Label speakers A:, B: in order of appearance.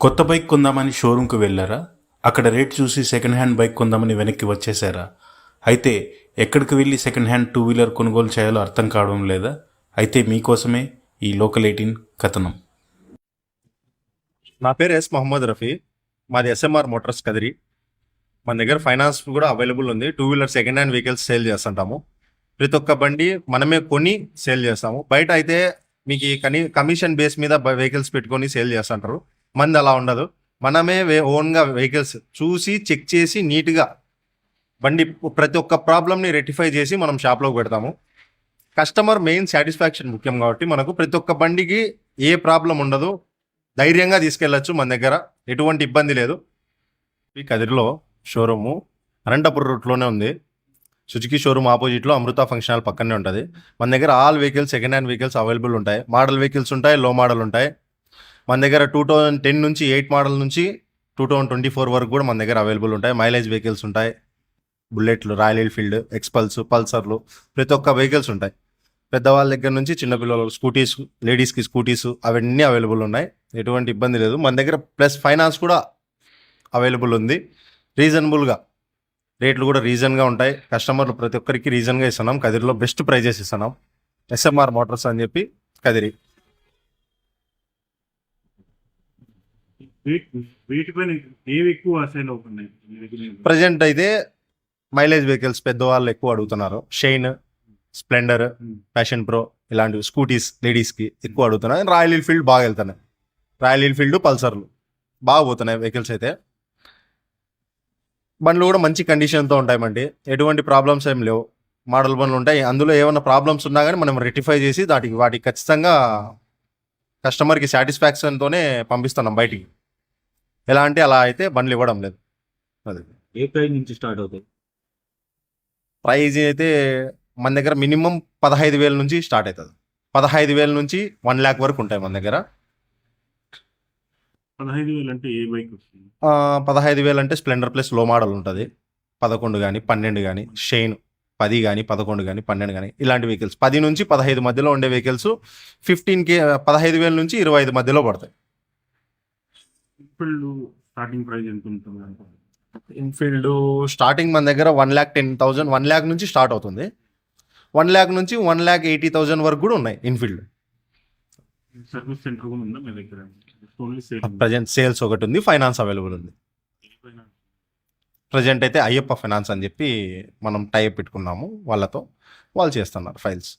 A: కొత్త బైక్ కొందామని షోరూంకి వెళ్ళారా? అక్కడ రేట్ చూసి సెకండ్ హ్యాండ్ బైక్ కొందామని వెనక్కి వచ్చేసారా? అయితే ఎక్కడికి వెళ్ళి సెకండ్ హ్యాండ్ టూ వీలర్ కొనుగోలు చేయాలో అర్థం కావడం లేదా? అయితే మీకోసమే ఈ లోకల్ 18 కథనం.
B: నా పేరు మొహమ్మద్ రఫీ. మాది ఎస్ఎంఆర్ మోటార్స్ కదిరి. మన దగ్గర ఫైనాన్స్ కూడా అవైలబుల్ ఉంది. Two wheeler second hand vehicles sale చేస్తుంటాము. ప్రతి ఒక్క బండి మనమే కొని సేల్ చేస్తాము. బయట అయితే మీకు కమిషన్ బేస్ మీద వెహికల్స్ పెట్టుకొని సేల్ చేస్తుంటారు. మంది అలా ఉండదు. మనమే ఓన్గా వెహికల్స్ చూసి చెక్ చేసి నీట్గా బండి ప్రతి ఒక్క ప్రాబ్లమ్ని రెక్టిఫై చేసి మనం షాప్లోకి పెడతాము. కస్టమర్ మెయిన్ సాటిస్ఫాక్షన్ ముఖ్యం కాబట్టి మనకు ప్రతి ఒక్క బండికి ఏ ప్రాబ్లం ఉండదు. ధైర్యంగా తీసుకెళ్ళచ్చు. మన దగ్గర ఎటువంటి ఇబ్బంది లేదు. ఈ కదిరిలో షోరూము అనంతపురం రూట్లోనే ఉంది. సుజుకి షోరూమ్ ఆపోజిట్లో అమృత ఫంక్షన్ హాల్ పక్కనే ఉంటుంది. మన దగ్గర all vehicles second hand vehicles available ఉంటాయి. మోడల్ వెహికల్స్ ఉంటాయి, లో మోడల్ ఉంటాయి. మన దగ్గర 2010 నుంచి 8 మోడల్ నుంచి 2024 వరకు కూడా మన దగ్గర అవైలబుల్ ఉంటాయి. మైలేజ్ వెహికల్స్ ఉంటాయి. బుల్లెట్లు, రాయల్ ఎన్ఫీల్డ్, ఎక్స్పల్స్, పల్సర్లు ప్రతి ఒక్క వెహికల్స్ ఉంటాయి. పెద్దవాళ్ళ దగ్గర నుంచి చిన్నపిల్లలు స్కూటీస్, లేడీస్కి స్కూటీస్ అవన్నీ అవైలబుల్ ఉన్నాయి. ఎటువంటి ఇబ్బంది లేదు. మన దగ్గర ప్లస్ ఫైనాన్స్ కూడా అవైలబుల్ ఉంది. రీజనబుల్గా రేట్లు కూడా రీజన్గా ఉంటాయి. కస్టమర్లు ప్రతి ఒక్కరికి రీజన్గా ఇస్తున్నాం. కదిరిలో బెస్ట్ ప్రైజెస్ ఇస్తున్నాం. ఎస్ఎంఆర్ మోటార్స్ అని చెప్పి కదిరి.
C: వీటిపైన ఏవి ఎక్కువ సేల్ అవుతున్నాయి?
B: ప్రజెంట్ అయితే మైలేజ్ వెహికల్స్ పెద్దవాళ్ళు ఎక్కువ అడుగుతున్నారు. షైన్, స్ప్లెండర్, ప్యాషన్ ప్రో ఇలాంటివి స్కూటీస్ లేడీస్కి ఎక్కువ అడుగుతున్నారు. రాయల్ ఎన్ఫీల్డ్ బాగా వెళ్తున్నాయి. రాయల్ ఎన్ఫీల్డ్, పల్సర్లు బాగా పోతున్నాయి వెహికల్స్ అయితే. బండ్లు కూడా మంచి కండిషన్తో ఉంటాయమండి. ఎటువంటి ప్రాబ్లమ్స్ ఏం లేవు. మోడల్ బండ్లు ఉంటాయి. అందులో ఏమైనా ప్రాబ్లమ్స్ ఉన్నా కానీ మనం రెక్టిఫై చేసి వాటికి ఖచ్చితంగా కస్టమర్కి సాటిస్ఫాక్షన్తోనే పంపిస్తున్నాం బయటికి. ఎలా అంటే అలా అయితే బండ్లు ఇవ్వడం లేదు. అది
C: ఏ ప్రైస్ నుంచి స్టార్ట్ అవుతాయి?
B: ప్రైజ్ అయితే మన దగ్గర మినిమం 15,000 నుంచి స్టార్ట్ అవుతుంది. 15,000 నుంచి 1 lakh వరకు ఉంటాయి మన దగ్గర.
C: 15,000 అంటే ఏ బైక్ వస్తుంది?
B: 15,000 అంటే స్ప్లెండర్ ప్లస్ లో మోడల్ ఉంటుంది. 11 కానీ 12 కానీ, షైన్ 10 కానీ 11 కానీ 12 కానీ ఇలాంటి వెహికల్స్ 10 నుంచి 15 మధ్యలో ఉండే వెహికల్స్ 15,000 నుంచి 25 మధ్యలో పడతాయి.
C: ఇప్పుడు స్టార్టింగ్ ప్రైస్ ఎంత ఉంటుంది?
B: ఇన్ఫీల్డ్ స్టార్టింగ్ మన దగ్గర 1,10,000 1 lakh నుంచి స్టార్ట్ అవుతుంది. 1 lakh నుంచి 1,80,000 వరకు కూడా ఉన్నాయి ఇన్ఫీల్డ్.
C: సర్వీస్ సెంటర్ కూడా ఉందా మీ దగ్గర? ఓన్లీ సేల్
B: ప్రజెంట్ సేల్స్ ఒకటి ఉంది, ఫైనాన్స్ అవైలబుల్ ఉంది. ప్రజెంట్ అయితే అయ్యప్ప ఫైనాన్స్ అని చెప్పి మనం టైప్ పెట్టుకున్నాము వాళ్ళతో. వాళ్ళు చేస్తున్నారు ఫైల్స్.